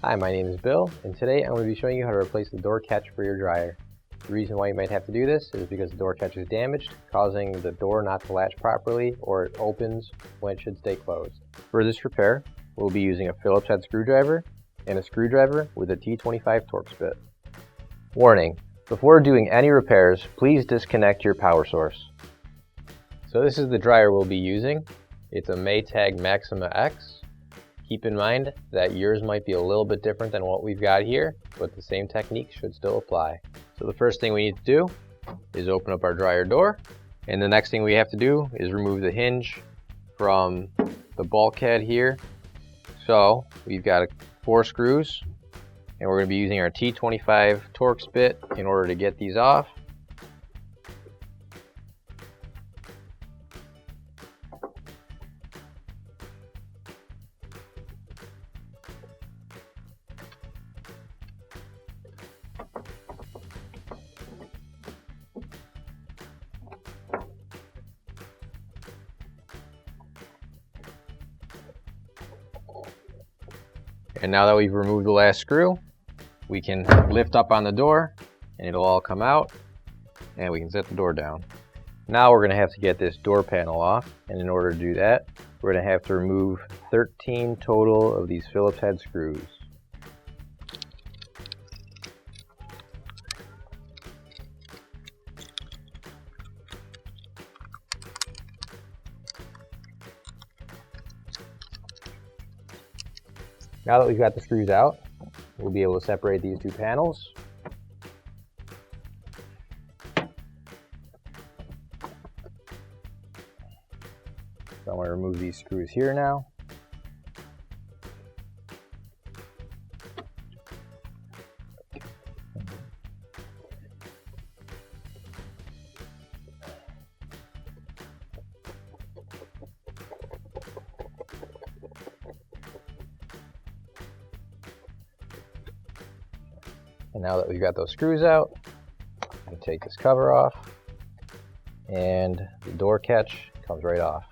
Hi, my name is Bill, and today I'm going to be showing you how to replace the door catch for your dryer. The reason why you might have to do this is because the door catch is damaged, causing the door not to latch properly, or it opens when it should stay closed. For this repair, we'll be using a Phillips head screwdriver and a screwdriver with a T25 Torx bit. Warning: before doing any repairs, please disconnect your power source. So this is the dryer we'll be using. It's a Maytag Maxima X. Keep in mind that yours might be a little bit different than what we've got here, but the same technique should still apply. So the first thing we need to do is open up our dryer door, and the next thing we have to do is remove the hinge from the bulkhead here. So we've got 4 screws, and we're going to be using our T25 Torx bit in order to get these off. And now that we've removed the last screw, we can lift up on the door and it'll all come out, and we can set the door down. Now we're going to have to get this door panel off, and in order to do that, we're going to have to remove 13 total of these Phillips head screws. Now that we've got the screws out, we'll be able to separate these 2 panels. So I'm going to remove these screws here now. And now that we've got those screws out, we can take this cover off, and the door catch comes right off.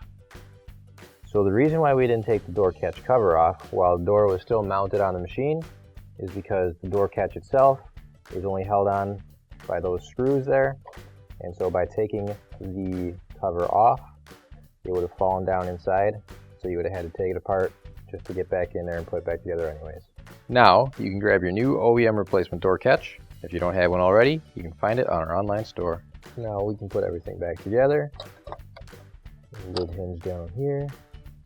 So the reason why we didn't take the door catch cover off while the door was still mounted on the machine is because the door catch itself is only held on by those screws there, and so by taking the cover off, it would have fallen down inside, so you would have had to take it apart just to get back in there and put it back together anyways. Now, you can grab your new OEM replacement door catch. If you don't have one already, you can find it on our online store. Now we can put everything back together. Lid hinge down here.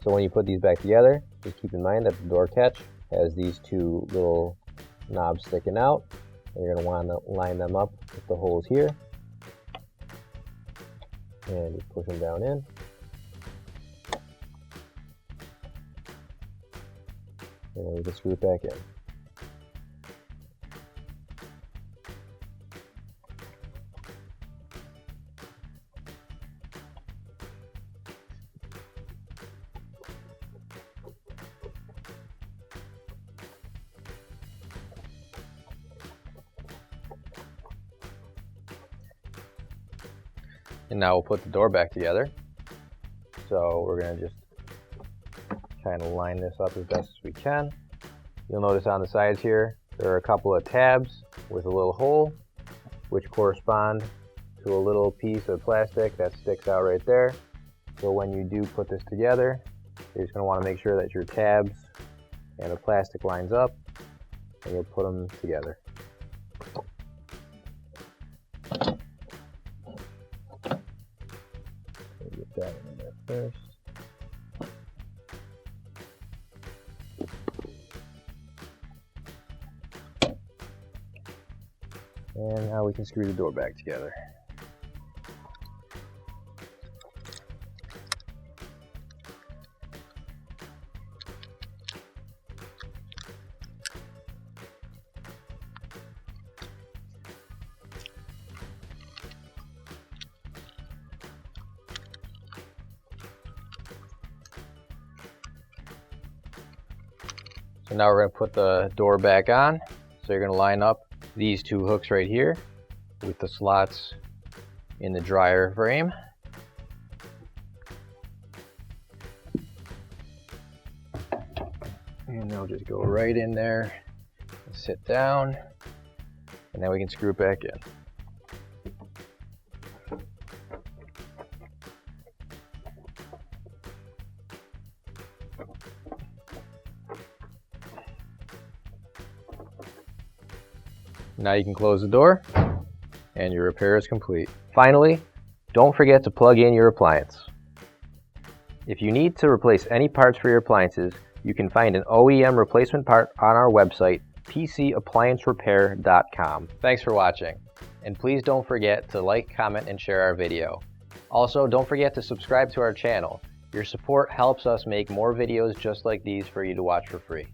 So when you put these back together, just keep in mind that the door catch has these 2 little knobs sticking out. And you're going to want to line them up with the holes here. And just push them down in. And then we can screw it back in. And now we'll put the door back together. So we're going to just kind of line this up as best as we can. You'll notice on the sides here, there are a couple of tabs with a little hole, which correspond to a little piece of plastic that sticks out right there. So when you do put this together, you're just going to want to make sure that your tabs and the plastic lines up, and you'll put them together. Get that in there first. And now we can screw the door back together. So now we're going to put the door back on. So you're going to line up these 2 hooks right here with the slots in the dryer frame. And they'll just go right in there Sit down, and now we can screw it back in. Now you can close the door, and your repair is complete. Finally, don't forget to plug in your appliance. If you need to replace any parts for your appliances, you can find an OEM replacement part on our website, PCApplianceRepair.com. Thanks for watching, and please don't forget to like, comment, and share our video. Also, don't forget to subscribe to our channel. Your support helps us make more videos just like these for you to watch for free.